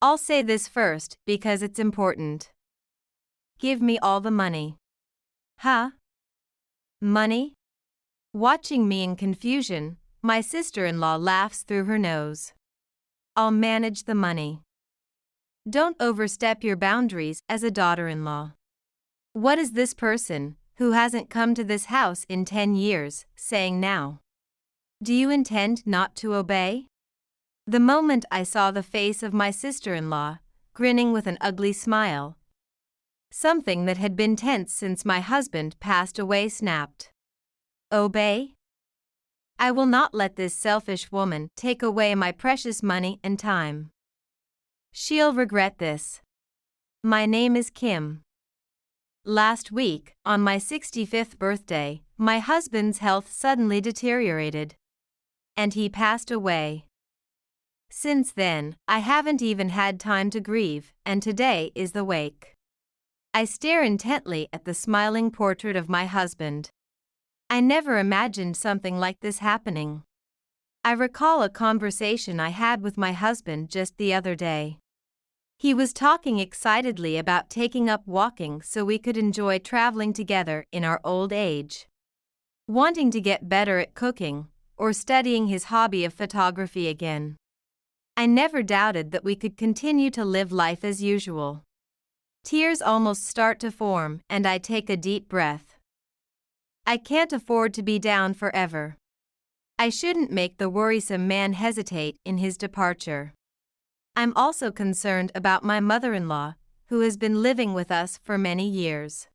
I'll say this first because it's important. Give me all the money. Huh? Money? Watching me in confusion, my sister-in-law laughs through her nose. I'll manage the money. Don't overstep your boundaries as a daughter-in-law. What is this person, who hasn't come to this house in 10 years, saying now? Do you intend not to obey? The moment I saw the face of my sister-in-law, grinning with an ugly smile, something that had been tense since my husband passed away snapped. Obey? I will not let this selfish woman take away my precious money and time. She'll regret this. My name is Kim. Last week, on my 65th birthday, my husband's health suddenly deteriorated, and he passed away. Since then, I haven't even had time to grieve, and today is the wake. I stare intently at the smiling portrait of my husband. I never imagined something like this happening. I recall a conversation I had with my husband just the other day. He was talking excitedly about taking up walking so we could enjoy traveling together in our old age. Wanting to get better at cooking, or studying his hobby of photography again. I never doubted that we could continue to live life as usual. Tears almost start to form, and I take a deep breath. I can't afford to be down forever. I shouldn't make the worrisome man hesitate in his departure. I'm also concerned about my mother-in-law, who has been living with us for many years.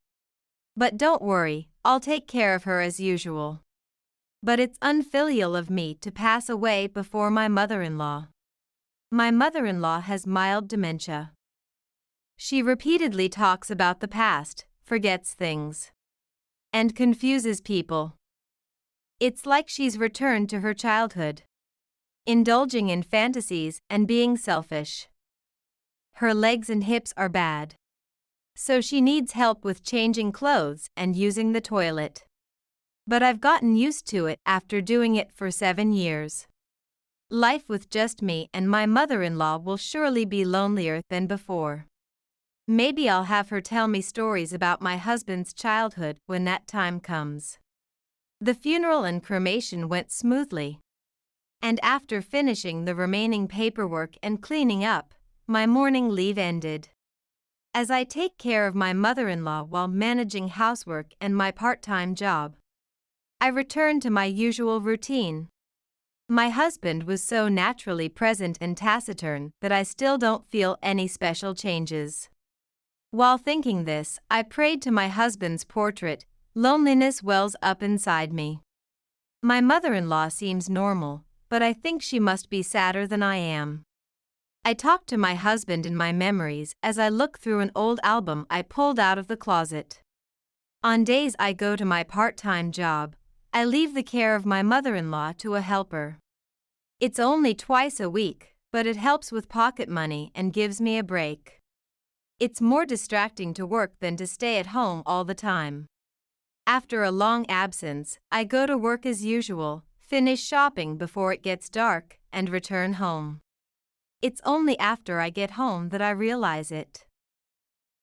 But don't worry, I'll take care of her as usual. But it's unfilial of me to pass away before my mother-in-law. My mother-in-law has mild dementia. She repeatedly talks about the past, forgets things, and confuses people. It's like she's returned to her childhood, indulging in fantasies and being selfish. Her legs and hips are bad, so she needs help with changing clothes and using the toilet. But I've gotten used to it after doing it for 7 years. Life with just me and my mother-in-law will surely be lonelier than before. Maybe I'll have her tell me stories about my husband's childhood when that time comes. The funeral and cremation went smoothly. And after finishing the remaining paperwork and cleaning up, my morning leave ended. As I take care of my mother-in-law while managing housework and my part-time job, I return to my usual routine. My husband was so naturally present and taciturn that I still don't feel any special changes. While thinking this, I prayed to my husband's portrait. Loneliness wells up inside me. My mother-in-law seems normal, but I think she must be sadder than I am. I talk to my husband in my memories as I look through an old album I pulled out of the closet. On days I go to my part-time job, I leave the care of my mother-in-law to a helper. It's only twice a week, but it helps with pocket money and gives me a break. It's more distracting to work than to stay at home all the time. After a long absence, I go to work as usual, finish shopping before it gets dark, and return home. It's only after I get home that I realize it.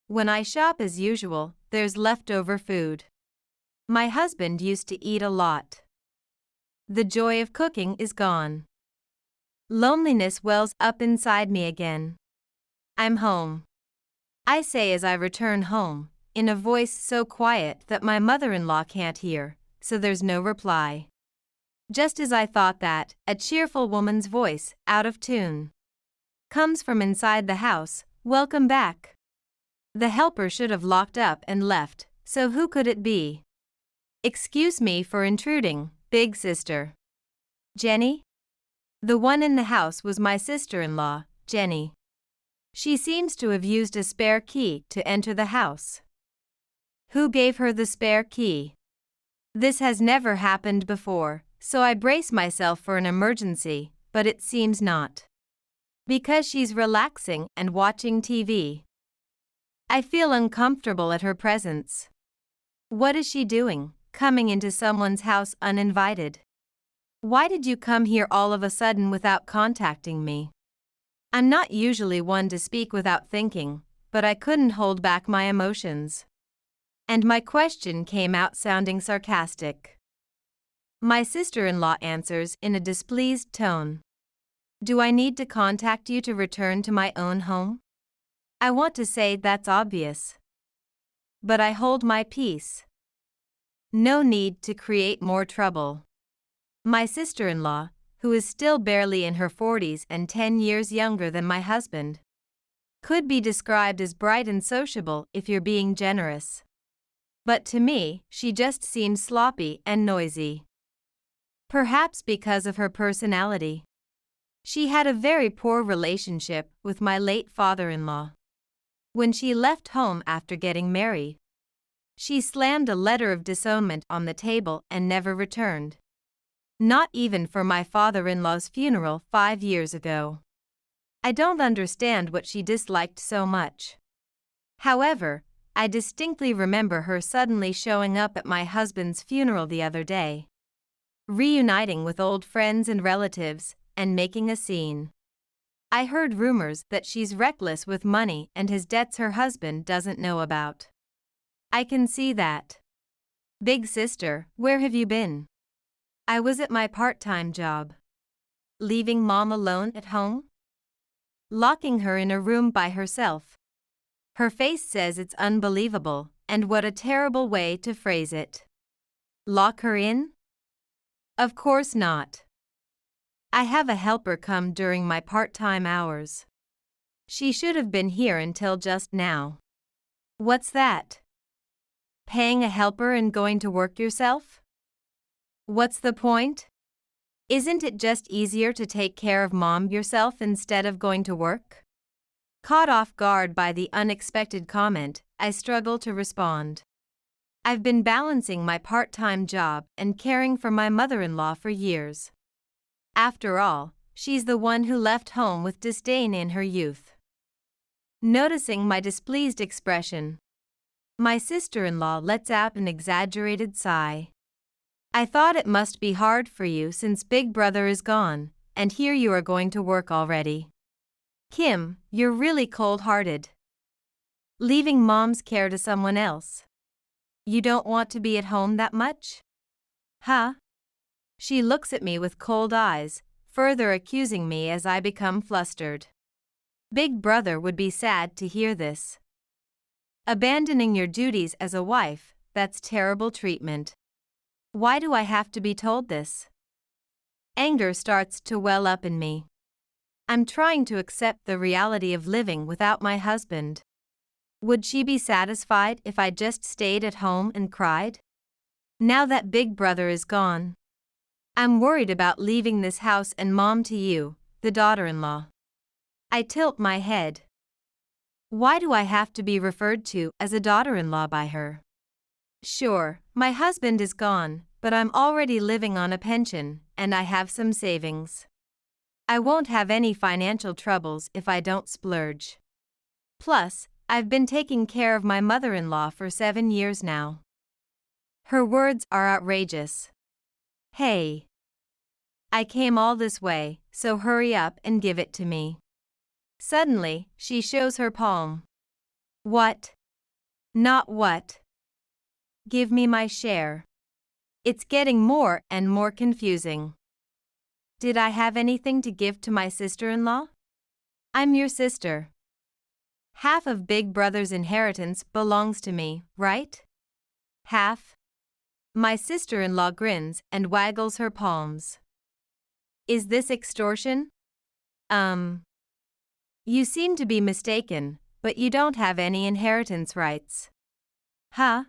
When I shop as usual, there's leftover food. My husband used to eat a lot. The joy of cooking is gone. Loneliness wells up inside me again. I'm home. I say as I return home, in a voice so quiet that my mother-in-law can't hear, so there's no reply. Just as I thought that, a cheerful woman's voice, out of tune, comes from inside the house. Welcome back. The helper should have locked up and left, so who could it be? Excuse me for intruding, big sister. Jenny? The one in the house was my sister-in-law, Jenny. She seems to have used a spare key to enter the house. Who gave her the spare key? This has never happened before, so I brace myself for an emergency, but it seems not. Because she's relaxing and watching TV. I feel uncomfortable at her presence. What is she doing, coming into someone's house uninvited? Why did you come here all of a sudden without contacting me? I'm not usually one to speak without thinking, but I couldn't hold back my emotions. And my question came out sounding sarcastic. My sister-in-law answers in a displeased tone. Do I need to contact you to return to my own home? I want to say that's obvious. But I hold my peace. No need to create more trouble. My sister-in-law, who is still barely in her 40s and 10 years younger than my husband, could be described as bright and sociable if you're being generous. But to me, she just seemed sloppy and noisy. Perhaps because of her personality. She had a very poor relationship with my late father-in-law. When she left home after getting married, she slammed a letter of disownment on the table and never returned. Not even for my father-in-law's funeral 5 years ago. I don't understand what she disliked so much. However, I distinctly remember her suddenly showing up at my husband's funeral the other day, reuniting with old friends and relatives, and making a scene. I heard rumors that she's reckless with money and has debts her husband doesn't know about. I can see that. Big sister, where have you been? I was at my part-time job. Leaving mom alone at home? Locking her in a room by herself. Her face says it's unbelievable, and what a terrible way to phrase it. Lock her in? Of course not. I have a helper come during my part-time hours. She should have been here until just now. What's that? Paying a helper and going to work yourself? What's the point? Isn't it just easier to take care of mom yourself instead of going to work? Caught off guard by the unexpected comment, I struggle to respond. I've been balancing my part-time job and caring for my mother-in-law for years. After all, she's the one who left home with disdain in her youth. Noticing my displeased expression, my sister-in-law lets out an exaggerated sigh. I thought it must be hard for you since Big Brother is gone, and here you are going to work already. Kim, you're really cold-hearted. Leaving mom's care to someone else. You don't want to be at home that much? Huh? She looks at me with cold eyes, further accusing me as I become flustered. Big Brother would be sad to hear this. Abandoning your duties as a wife, that's terrible treatment. Why do I have to be told this? Anger starts to well up in me. I'm trying to accept the reality of living without my husband. Would she be satisfied if I just stayed at home and cried? Now that Big Brother is gone, I'm worried about leaving this house and mom to you, the daughter-in-law. I tilt my head. Why do I have to be referred to as a daughter-in-law by her? Sure, my husband is gone, but I'm already living on a pension, and I have some savings. I won't have any financial troubles if I don't splurge. Plus, I've been taking care of my mother-in-law for 7 years now. Her words are outrageous. Hey. I came all this way, so hurry up and give it to me. Suddenly, she shows her palm. What? Not what? Give me my share. It's getting more and more confusing. Did I have anything to give to my sister-in-law? I'm your sister. Half of Big Brother's inheritance belongs to me, right? Half? My sister-in-law grins and waggles her palms. Is this extortion? You seem to be mistaken, but you don't have any inheritance rights. Huh?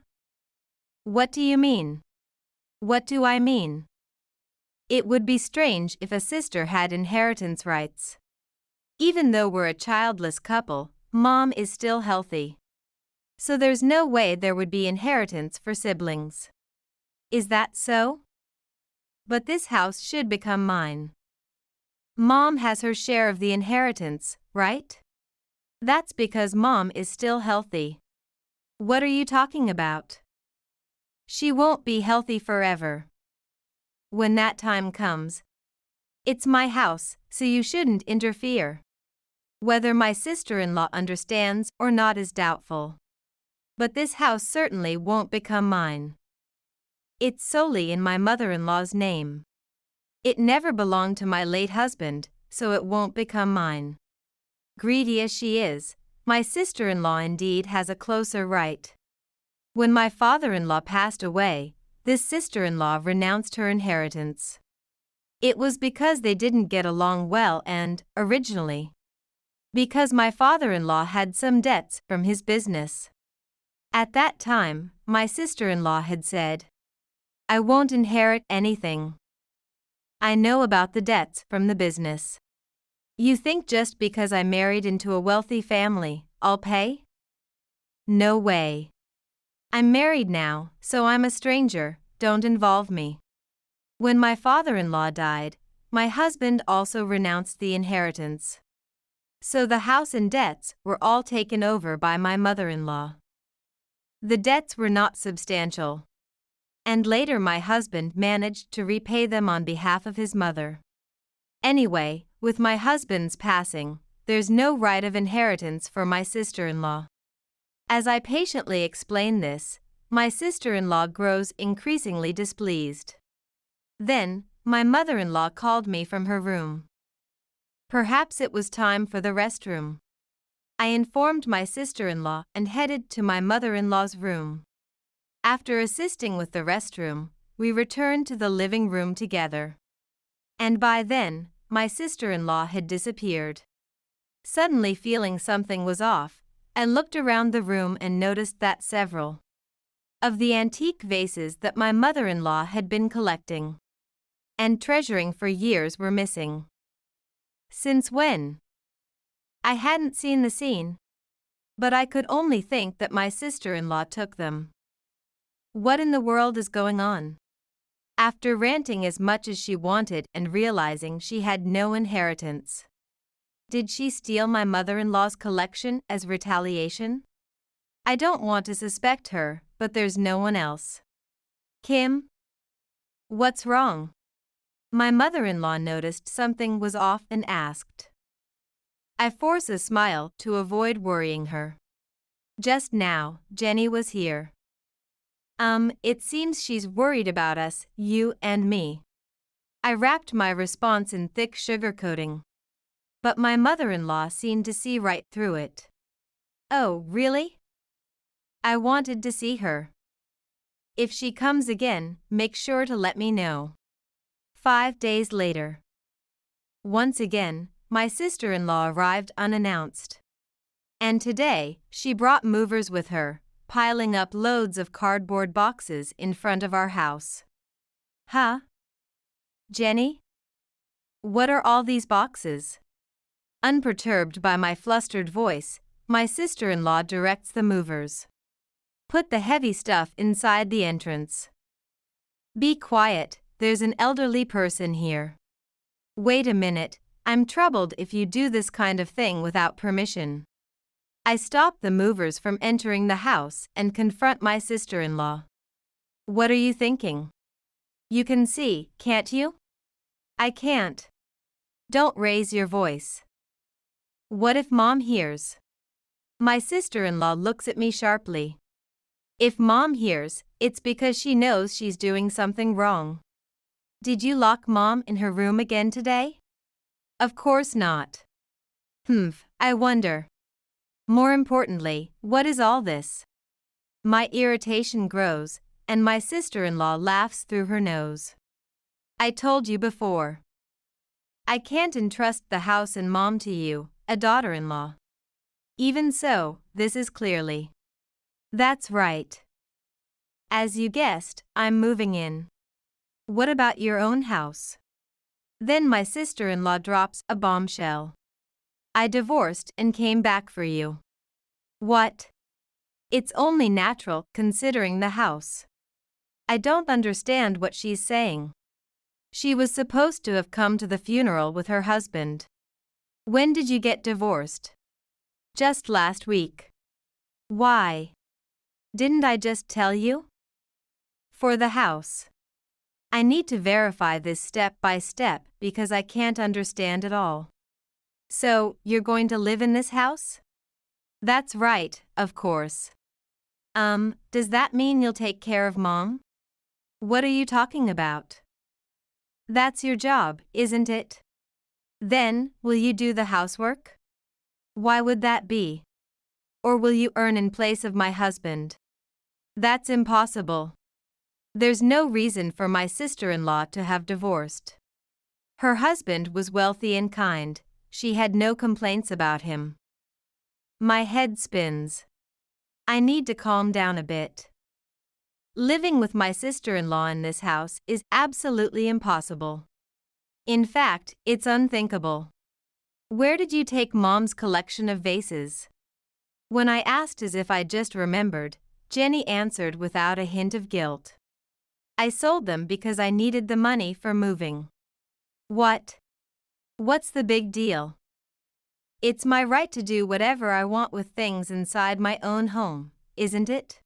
What do you mean? What do I mean? It would be strange if a sister had inheritance rights. Even though we're a childless couple, mom is still healthy. So there's no way there would be inheritance for siblings. Is that so? But this house should become mine. Mom has her share of the inheritance, right? That's because mom is still healthy. What are you talking about? She won't be healthy forever. When that time comes, it's my house, so you shouldn't interfere. Whether my sister-in-law understands or not is doubtful. But this house certainly won't become mine. It's solely in my mother-in-law's name. It never belonged to my late husband, so it won't become mine. Greedy as she is, my sister-in-law indeed has a closer right. When my father-in-law passed away, this sister-in-law renounced her inheritance. It was because they didn't get along well and, originally, because my father-in-law had some debts from his business. At that time, my sister-in-law had said, "I won't inherit anything. I know about the debts from the business. You think just because I married into a wealthy family, I'll pay? No way. I'm married now, so I'm a stranger, don't involve me." When my father-in-law died, my husband also renounced the inheritance. So the house and debts were all taken over by my mother-in-law. The debts were not substantial, and later my husband managed to repay them on behalf of his mother. Anyway, with my husband's passing, there's no right of inheritance for my sister-in-law. As I patiently explain this, my sister-in-law grows increasingly displeased. Then, my mother-in-law called me from her room. Perhaps it was time for the restroom. I informed my sister-in-law and headed to my mother-in-law's room. After assisting with the restroom, we returned to the living room together. And by then, my sister-in-law had disappeared. Suddenly feeling something was off, I looked around the room and noticed that several of the antique vases that my mother-in-law had been collecting and treasuring for years were missing. Since when? I hadn't seen the scene, but I could only think that my sister-in-law took them. What in the world is going on? After ranting as much as she wanted and realizing she had no inheritance, did she steal my mother-in-law's collection as retaliation? I don't want to suspect her, but there's no one else. Kim? What's wrong? My mother-in-law noticed something was off and asked. I forced a smile to avoid worrying her. Just now, Jenny was here. It seems she's worried about us, you and me. I wrapped my response in thick sugarcoating. But my mother-in-law seemed to see right through it. Oh, really? I wanted to see her. If she comes again, make sure to let me know. 5 days later. Once again, my sister-in-law arrived unannounced. And today, she brought movers with her, piling up loads of cardboard boxes in front of our house. Huh? Jenny? What are all these boxes? Unperturbed by my flustered voice, my sister-in-law directs the movers. Put the heavy stuff inside the entrance. Be quiet, there's an elderly person here. Wait a minute, I'm troubled if you do this kind of thing without permission. I stop the movers from entering the house and confront my sister-in-law. What are you thinking? You can see, can't you? I can't. Don't raise your voice. What if Mom hears? My sister-in-law looks at me sharply. If Mom hears, it's because she knows she's doing something wrong. Did you lock Mom in her room again today? Of course not. I wonder. More importantly, what is all this? My irritation grows, and my sister-in-law laughs through her nose. I told you before. I can't entrust the house and Mom to you, a daughter-in-law. Even so, this is clearly. That's right. As you guessed, I'm moving in. What about your own house? Then my sister-in-law drops a bombshell. I divorced and came back for you. What? It's only natural, considering the house. I don't understand what she's saying. She was supposed to have come to the funeral with her husband. When did you get divorced? Just last week. Why? Didn't I just tell you? For the house. I need to verify this step by step because I can't understand it all. So, you're going to live in this house? That's right, of course. Does that mean you'll take care of Mom? What are you talking about? That's your job, isn't it? Then, will you do the housework? Why would that be? Or will you earn in place of my husband? That's impossible. There's no reason for my sister-in-law to have divorced. Her husband was wealthy and kind. She had no complaints about him. My head spins. I need to calm down a bit. Living with my sister-in-law in this house is absolutely impossible. In fact, it's unthinkable. Where did you take Mom's collection of vases? When I asked as if I just remembered, Jenny answered without a hint of guilt. I sold them because I needed the money for moving. What? What's the big deal? It's my right to do whatever I want with things inside my own home, isn't it?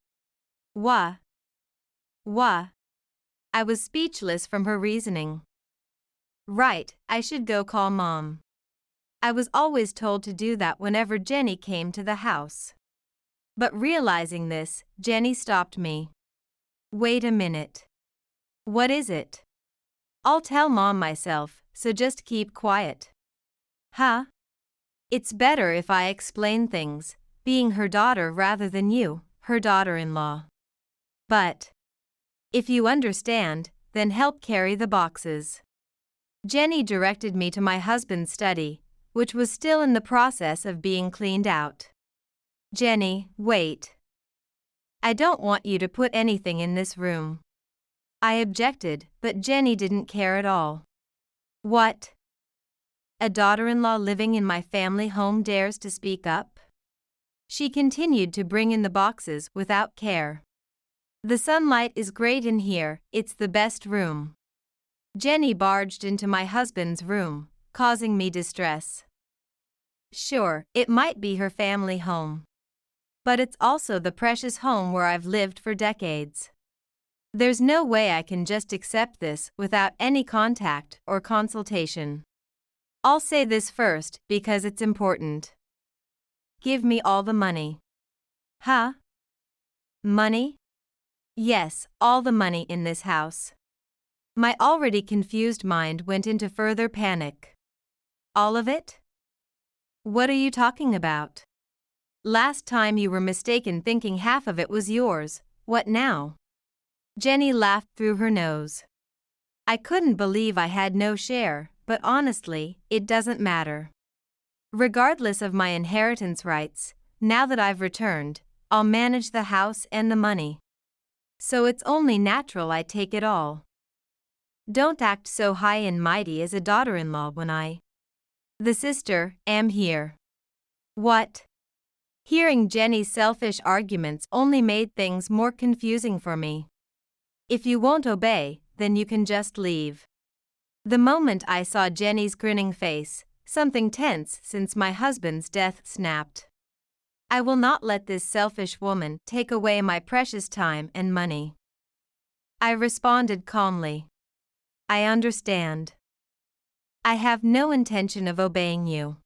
Wha? I was speechless from her reasoning. Right, I should go call Mom. I was always told to do that whenever Jenny came to the house. But realizing this, Jenny stopped me. Wait a minute. What is it? I'll tell Mom myself, so just keep quiet. Huh? It's better if I explain things, being her daughter rather than you, her daughter-in-law. But if you understand, then help carry the boxes. Jenny directed me to my husband's study, which was still in the process of being cleaned out. Jenny, wait. I don't want you to put anything in this room. I objected, but Jenny didn't care at all. What? A daughter-in-law living in my family home dares to speak up? She continued to bring in the boxes without care. The sunlight is great in here, it's the best room. Jenny barged into my husband's room, causing me distress. Sure, it might be her family home. But it's also the precious home where I've lived for decades. There's no way I can just accept this without any contact or consultation. I'll say this first because it's important. Give me all the money. Huh? Money? Yes, all the money in this house. My already confused mind went into further panic. All of it? What are you talking about? Last time you were mistaken thinking half of it was yours, what now? Jenny laughed through her nose. I couldn't believe I had no share, but honestly, it doesn't matter. Regardless of my inheritance rights, now that I've returned, I'll manage the house and the money. So it's only natural I take it all. Don't act so high and mighty as a daughter-in-law when the sister, am here. What? Hearing Jenny's selfish arguments only made things more confusing for me. If you won't obey, then you can just leave. The moment I saw Jenny's grinning face, something tense since my husband's death snapped. I will not let this selfish woman take away my precious time and money. I responded calmly. I understand. I have no intention of obeying you.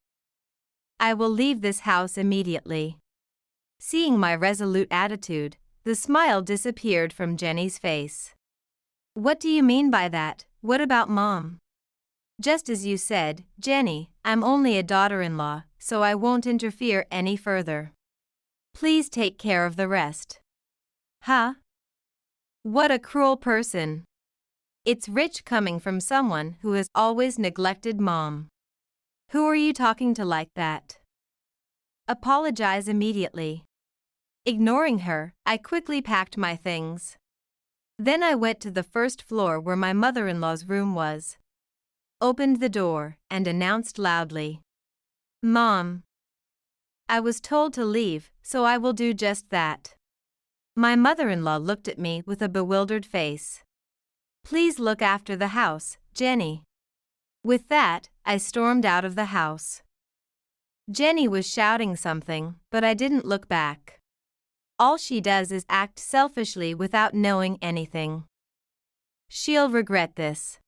I will leave this house immediately. Seeing my resolute attitude, the smile disappeared from Jenny's face. What do you mean by that? What about Mom? Just as you said, Jenny, I'm only a daughter-in-law, so I won't interfere any further. Please take care of the rest. Huh? What a cruel person. It's rich coming from someone who has always neglected Mom. Who are you talking to like that? Apologize immediately. Ignoring her, I quickly packed my things. Then I went to the first floor where my mother-in-law's room was. Opened the door and announced loudly, Mom. I was told to leave, so I will do just that. My mother-in-law looked at me with a bewildered face. Please look after the house, Jenny. With that, I stormed out of the house. Jenny was shouting something, but I didn't look back. All she does is act selfishly without knowing anything. She'll regret this.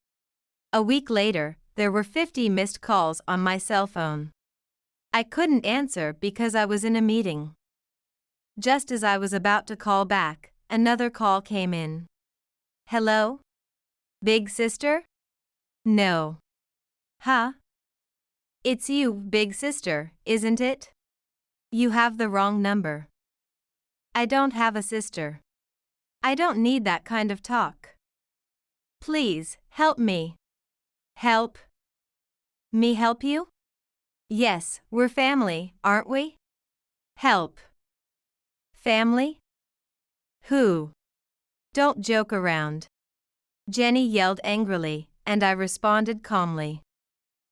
A week later, there were 50 missed calls on my cell phone. I couldn't answer because I was in a meeting. Just as I was about to call back, another call came in. Hello? Big sister? No. Huh? It's you, big sister, isn't it? You have the wrong number. I don't have a sister. I don't need that kind of talk. Please, help me. Help? Me help you? Yes, we're family, aren't we? Help. Family? Who? Don't joke around. Jenny yelled angrily, and I responded calmly.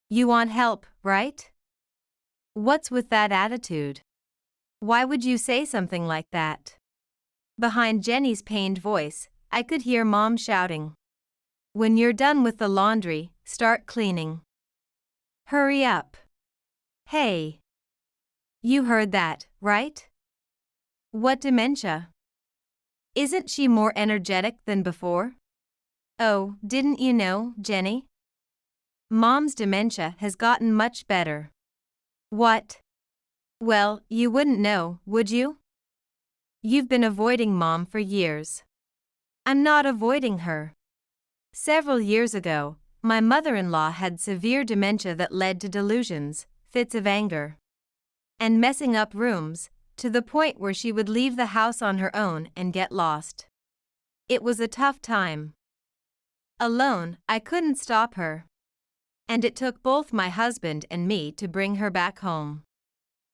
You want help, right? What's with that attitude? Why would you say something like that? Behind Jenny's pained voice, I could hear Mom shouting. When you're done with the laundry, start cleaning. Hurry up. Hey. You heard that, right? What dementia? Isn't she more energetic than before? Oh, didn't you know, Jenny? Mom's dementia has gotten much better. What? Well, you wouldn't know, would you? You've been avoiding Mom for years. I'm not avoiding her. Several years ago, my mother-in-law had severe dementia that led to delusions, fits of anger, and messing up rooms, to the point where she would leave the house on her own and get lost. It was a tough time. Alone, I couldn't stop her. And it took both my husband and me to bring her back home.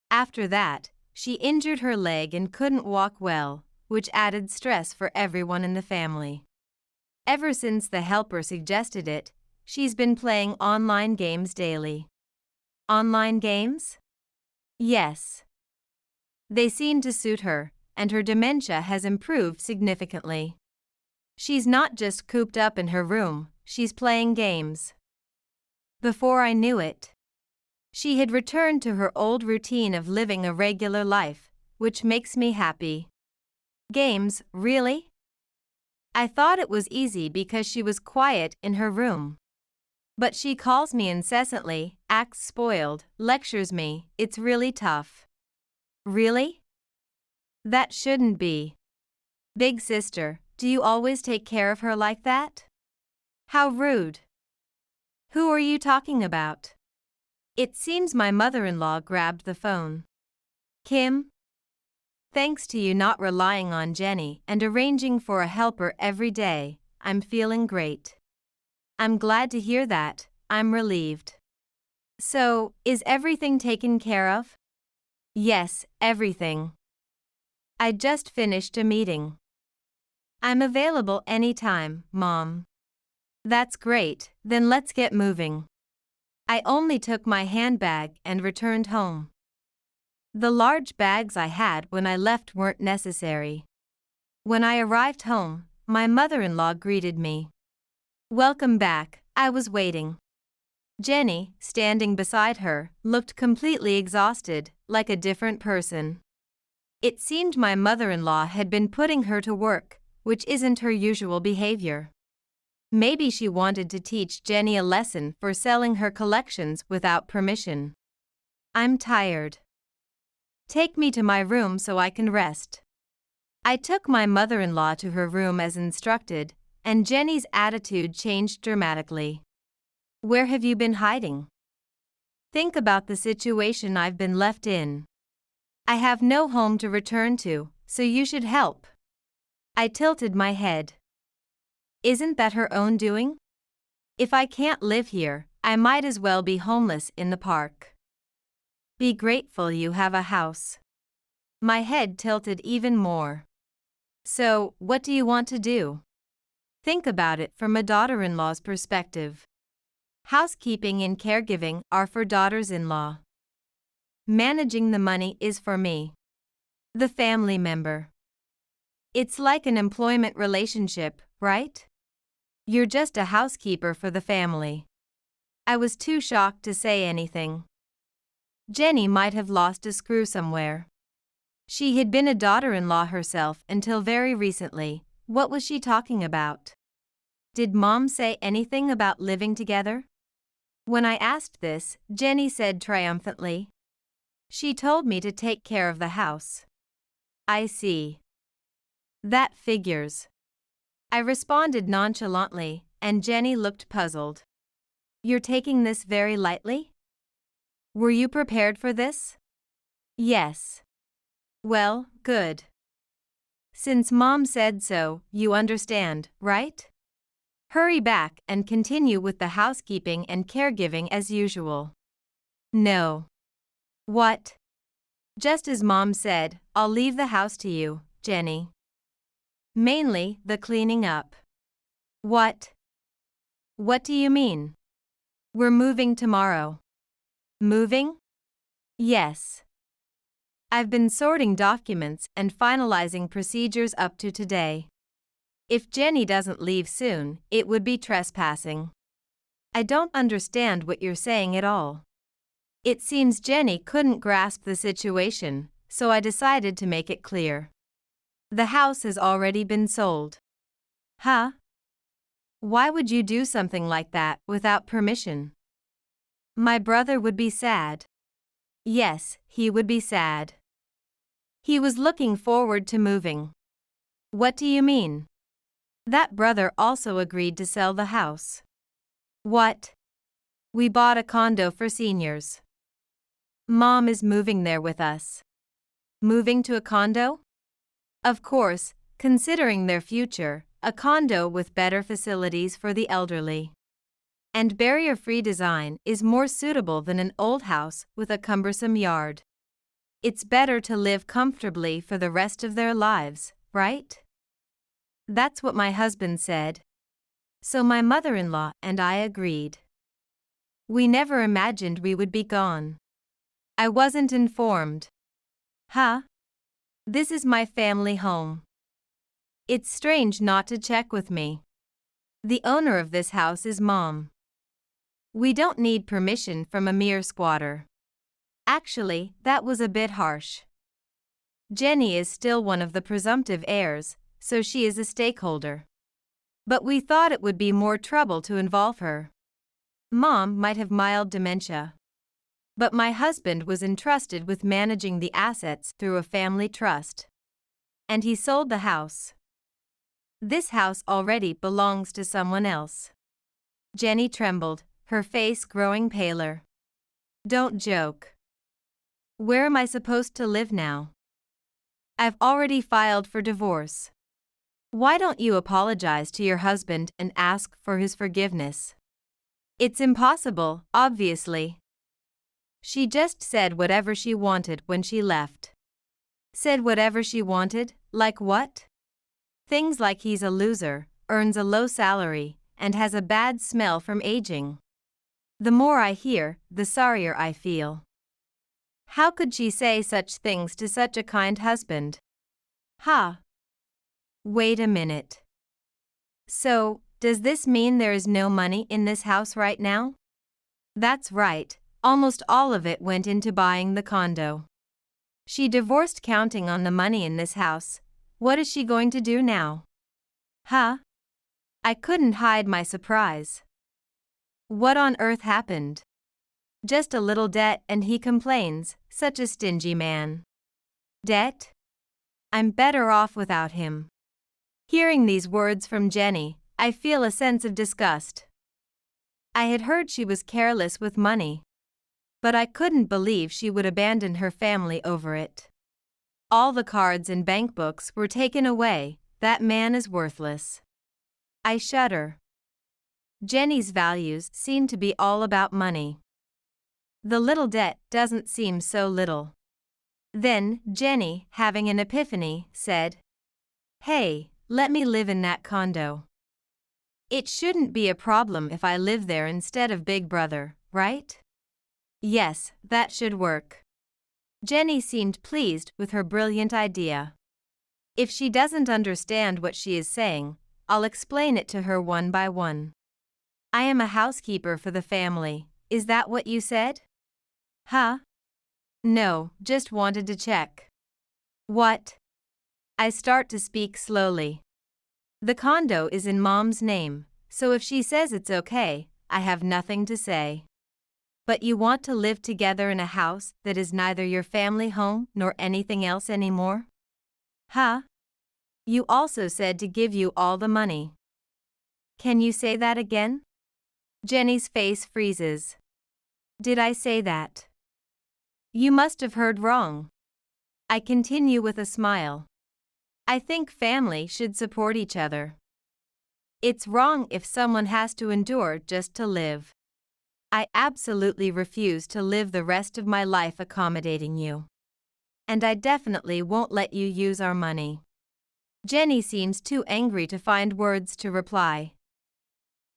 After that, she injured her leg and couldn't walk well, which added stress for everyone in the family. Ever since the helper suggested it, she's been playing online games daily. Online games? Yes. They seem to suit her, and her dementia has improved significantly. She's not just cooped up in her room, she's playing games. Before I knew it, she had returned to her old routine of living a regular life, which makes me happy. Games, really? I thought it was easy because she was quiet in her room. But she calls me incessantly, acts spoiled, lectures me, it's really tough. Really? That shouldn't be. Big sister, do you always take care of her like that? How rude. Who are you talking about? It seems my mother-in-law grabbed the phone. Kim? Thanks to you not relying on Jenny and arranging for a helper every day, I'm feeling great. I'm glad to hear that, I'm relieved. So, is everything taken care of? Yes, everything. I just finished a meeting. I'm available anytime, Mom. That's great, then let's get moving. I only took my handbag and returned home. The large bags I had when I left weren't necessary. When I arrived home, my mother-in-law greeted me. Welcome back, I was waiting. Jenny, standing beside her, looked completely exhausted, like a different person. It seemed my mother-in-law had been putting her to work, which isn't her usual behavior. Maybe she wanted to teach Jenny a lesson for selling her collections without permission. I'm tired. Take me to my room so I can rest. I took my mother-in-law to her room as instructed, and Jenny's attitude changed dramatically. Where have you been hiding? Think about the situation I've been left in. I have no home to return to, so you should help. I tilted my head. Isn't that her own doing? If I can't live here, I might as well be homeless in the park. Be grateful you have a house. My head tilted even more. So, what do you want to do? Think about it from a daughter-in-law's perspective. Housekeeping and caregiving are for daughters-in-law. Managing the money is for me, the family member. It's like an employment relationship, right? You're just a housekeeper for the family. I was too shocked to say anything. Jenny might have lost a screw somewhere. She had been a daughter-in-law herself until very recently. What was she talking about? Did Mom say anything about living together? When I asked this, Jenny said triumphantly, She told me to take care of the house. I see. That figures. I responded nonchalantly, and Jenny looked puzzled. You're taking this very lightly? Were you prepared for this? Yes. Well, good. Since Mom said so, you understand, right? Hurry back and continue with the housekeeping and caregiving as usual. No. What? Just as Mom said, I'll leave the house to you, Jenny. Mainly the cleaning up. What? What do you mean? We're moving tomorrow. Moving? Yes. I've been sorting documents and finalizing procedures up to today. If Jenny doesn't leave soon, it would be trespassing. I don't understand what you're saying at all. It seems Jenny couldn't grasp the situation, so I decided to make it clear. The house has already been sold. Huh? Why would you do something like that without permission? My brother would be sad. Yes, he would be sad. He was looking forward to moving. What do you mean? That brother also agreed to sell the house. What? We bought a condo for seniors. Mom is moving there with us. Moving to a condo? Of course, considering their future, a condo with better facilities for the elderly. And barrier-free design is more suitable than an old house with a cumbersome yard. It's better to live comfortably for the rest of their lives, right? That's what my husband said. So my mother-in-law and I agreed. We never imagined we would be gone. I wasn't informed. Huh? This is my family home. It's strange not to check with me. The owner of this house is Mom. We don't need permission from a mere squatter. Actually, that was a bit harsh. Jenny is still one of the presumptive heirs, so she is a stakeholder. But we thought it would be more trouble to involve her. Mom might have mild dementia. But my husband was entrusted with managing the assets through a family trust. And he sold the house. This house already belongs to someone else. Jenny trembled, her face growing paler. Don't joke. Where am I supposed to live now? I've already filed for divorce. Why don't you apologize to your husband and ask for his forgiveness? It's impossible, obviously. She just said whatever she wanted when she left. Said whatever she wanted, like what? Things like he's a loser, earns a low salary, and has a bad smell from aging. The more I hear, the sorrier I feel. How could she say such things to such a kind husband? Ha! Wait a minute. So, does this mean there is no money in this house right now? That's right, almost all of it went into buying the condo. She divorced counting on the money in this house. What is she going to do now? Huh? I couldn't hide my surprise. What on earth happened? Just a little debt and he complains, such a stingy man. Debt? I'm better off without him. Hearing these words from Jenny, I feel a sense of disgust. I had heard she was careless with money. But I couldn't believe she would abandon her family over it. All the cards and bank books were taken away. That man is worthless. I shudder. Jenny's values seem to be all about money. The little debt doesn't seem so little. Then, Jenny, having an epiphany, said, Hey, let me live in that condo. It shouldn't be a problem if I live there instead of Big Brother, right? Yes, that should work. Jenny seemed pleased with her brilliant idea. If she doesn't understand what she is saying, I'll explain it to her one by one. I am a housekeeper for the family. Is that what you said? Huh? No, just wanted to check. What? I start to speak slowly. The condo is in Mom's name, so if she says it's okay, I have nothing to say. But you want to live together in a house that is neither your family home nor anything else anymore? Huh? You also said to give you all the money. Can you say that again? Jenny's face freezes. Did I say that? You must have heard wrong. I continue with a smile. I think family should support each other. It's wrong if someone has to endure just to live. I absolutely refuse to live the rest of my life accommodating you. And I definitely won't let you use our money. Jenny seems too angry to find words to reply.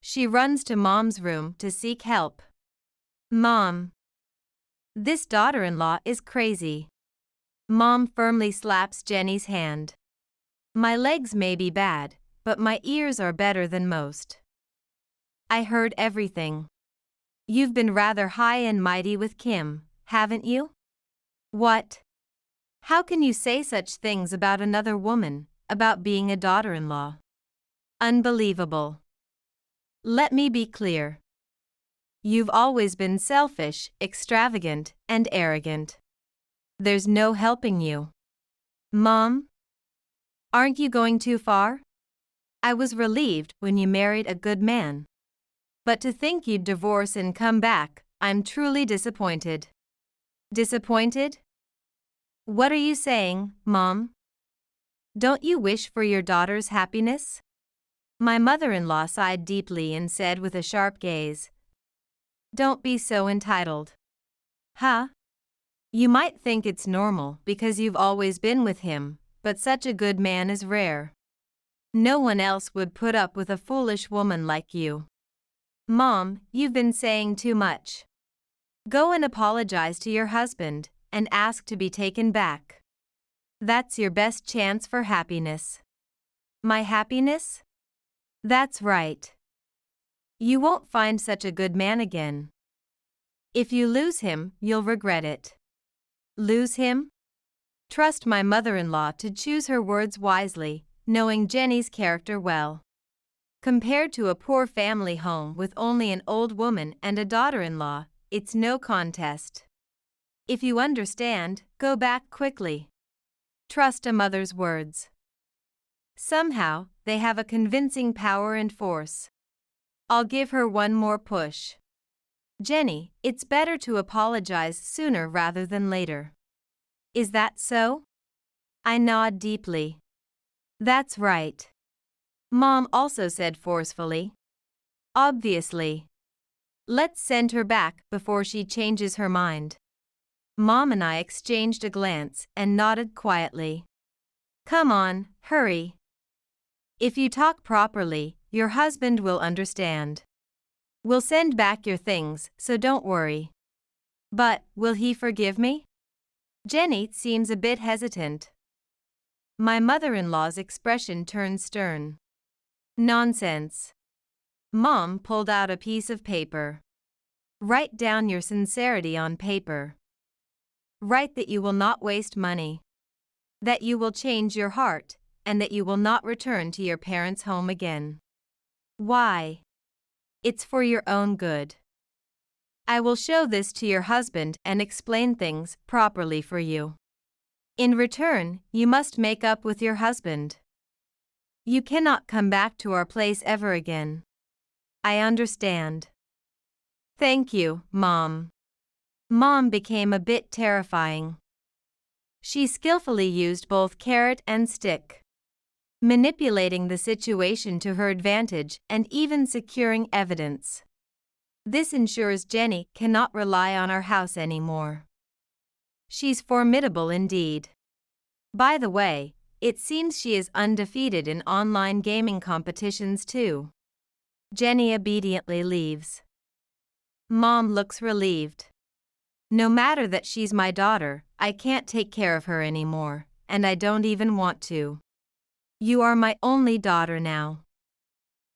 She runs to Mom's room to seek help. Mom. This daughter-in-law is crazy. Mom firmly slaps Jenny's hand. My legs may be bad, but my ears are better than most. I heard everything. You've been rather high and mighty with Kim, haven't you? What? How can you say such things about another woman, about being a daughter-in-law? Unbelievable. Let me be clear. You've always been selfish, extravagant, and arrogant. There's no helping you. Mom? Aren't you going too far? I was relieved when you married a good man. But to think you'd divorce and come back, I'm truly disappointed. Disappointed? What are you saying, Mom? Don't you wish for your daughter's happiness? My mother-in-law sighed deeply and said with a sharp gaze, Don't be so entitled. Huh? You might think it's normal because you've always been with him, but such a good man is rare. No one else would put up with a foolish woman like you. Mom, you've been saying too much. Go and apologize to your husband and ask to be taken back. That's your best chance for happiness. My happiness? That's right. You won't find such a good man again. If you lose him, you'll regret it. Lose him? Trust my mother-in-law to choose her words wisely, knowing Jenny's character well. Compared to a poor family home with only an old woman and a daughter-in-law, it's no contest. If you understand, go back quickly. Trust a mother's words. Somehow, they have a convincing power and force. I'll give her one more push. Jenny, it's better to apologize sooner rather than later. Is that so? I nod deeply. That's right. Mom also said forcefully. Obviously. Let's send her back before she changes her mind. Mom and I exchanged a glance and nodded quietly. Come on, hurry. If you talk properly, your husband will understand. We'll send back your things, so don't worry. But, will he forgive me? Jenny seems a bit hesitant. My mother-in-law's expression turned stern. Nonsense. Mom pulled out a piece of paper. Write down your sincerity on paper. Write that you will not waste money. That you will change your heart, and that you will not return to your parents' home again. Why? It's for your own good. I will show this to your husband and explain things properly for you. In return, you must make up with your husband. You cannot come back to our place ever again. I understand. Thank you, Mom. Mom became a bit terrifying. She skillfully used both carrot and stick, manipulating the situation to her advantage and even securing evidence. This ensures Jenny cannot rely on our house anymore. She's formidable indeed. By the way, it seems she is undefeated in online gaming competitions too. Jenny obediently leaves. Mom looks relieved. No matter that she's my daughter, I can't take care of her anymore, and I don't even want to. You are my only daughter now.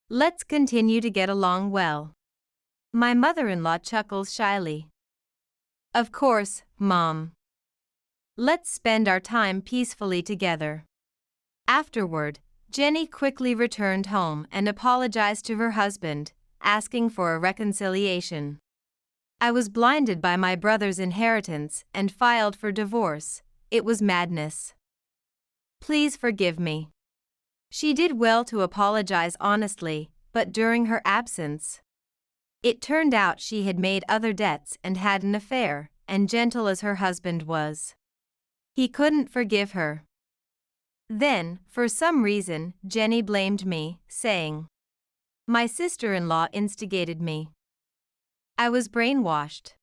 Let's continue to get along well. My mother-in-law chuckles shyly. Of course, Mom. Let's spend our time peacefully together. Afterward, Jenny quickly returned home and apologized to her husband, asking for a reconciliation. I was blinded by my brother's inheritance and filed for divorce. It was madness. Please forgive me. She did well to apologize honestly, but during her absence, it turned out she had made other debts and had an affair, and gentle as her husband was, he couldn't forgive her. Then, for some reason, Jenny blamed me, saying, "My sister-in-law instigated me." I was brainwashed.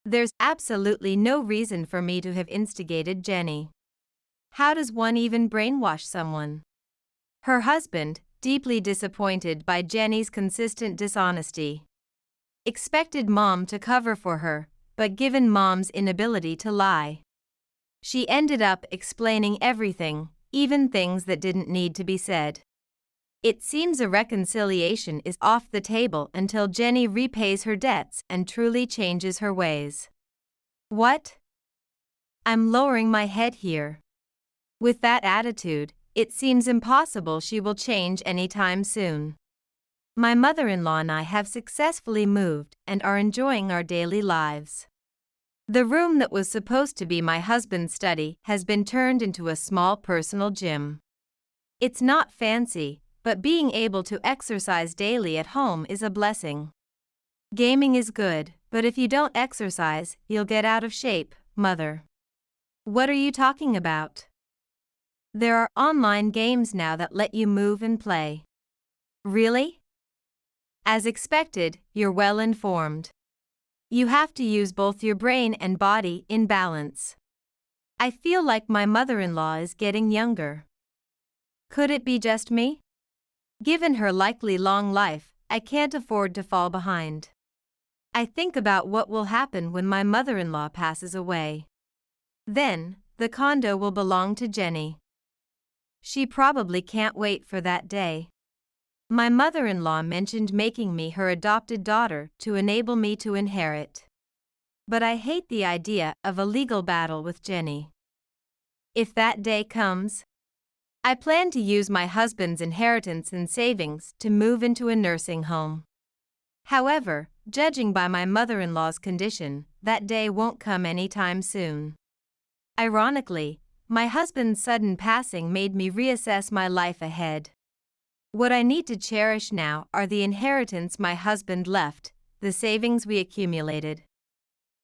There's absolutely no reason for me to have instigated Jenny. How does one even brainwash someone? Her husband, deeply disappointed by Jenny's consistent dishonesty, expected Mom to cover for her, but given Mom's inability to lie, she ended up explaining everything, even things that didn't need to be said. It seems a reconciliation is off the table until Jenny repays her debts and truly changes her ways. What? I'm lowering my head here. With that attitude, it seems impossible she will change anytime soon. My mother-in-law and I have successfully moved and are enjoying our daily lives. The room that was supposed to be my husband's study has been turned into a small personal gym. It's not fancy, but being able to exercise daily at home is a blessing. Gaming is good, but if you don't exercise, you'll get out of shape, Mother. What are you talking about? There are online games now that let you move and play. Really? As expected, you're well informed. You have to use both your brain and body in balance. I feel like my mother-in-law is getting younger. Could it be just me? Given her likely long life, I can't afford to fall behind. I think about what will happen when my mother-in-law passes away. Then, the condo will belong to Jenny. She probably can't wait for that day. My mother-in-law mentioned making me her adopted daughter to enable me to inherit. But I hate the idea of a legal battle with Jenny. If that day comes, I plan to use my husband's inheritance and savings to move into a nursing home. However, judging by my mother-in-law's condition, that day won't come anytime soon. Ironically, my husband's sudden passing made me reassess my life ahead. What I need to cherish now are the inheritance my husband left, the savings we accumulated,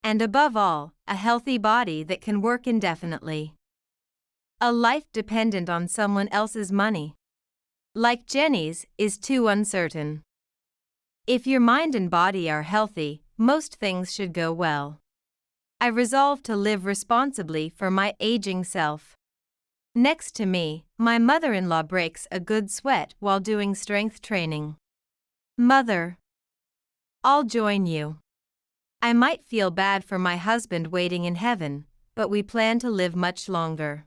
and above all, a healthy body that can work indefinitely. A life dependent on someone else's money, like Jenny's, is too uncertain. If your mind and body are healthy, most things should go well. I resolve to live responsibly for my aging self. Next to me, my mother-in-law breaks a good sweat while doing strength training. Mother, I'll join you. I might feel bad for my husband waiting in heaven, but we plan to live much longer.